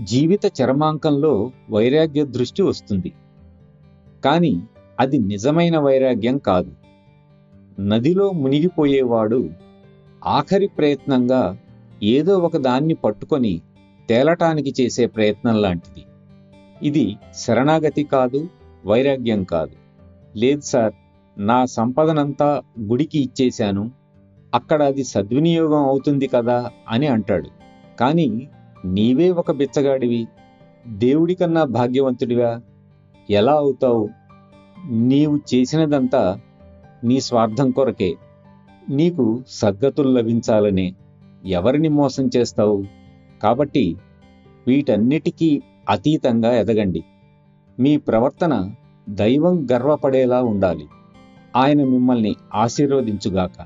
జీవిత చరమాంకంలో వైరాగ్య దృష్టి వస్తుంది. కానీ అది నిజమైన వైరాగ్యం కాదు. నదిలో మునిగిపోయేవాడు ఆఖరి ప్రయత్నంగా ఏదో ఒక దాన్ని పట్టుకొని తేలటానికి చేసే ప్రయత్నం లాంటిది. ఇది శరణాగతి కాదు, వైరాగ్యం కాదు. లేదు సార్, నా సంపదనంతా గుడికి ఇచ్చేశాను, అక్కడ అది సద్వినియోగం అవుతుంది కదా అని అంటాడు. కానీ నీవే ఒక బిచ్చగాడివి, దేవుడి కన్నా భాగ్యవంతుడివా ఎలా అవుతావు? నీవు చేసినదంతా నీ స్వార్థం కొరకే. నీకు సద్గతులు లభించాలనే. ఎవరిని మోసం చేస్తావు? కాబట్టి వీటన్నిటికీ అతీతంగా ఎదగండి. మీ ప్రవర్తన దైవం గర్వపడేలా ఉండాలి. ఆయన మిమ్మల్ని ఆశీర్వదించుగాక.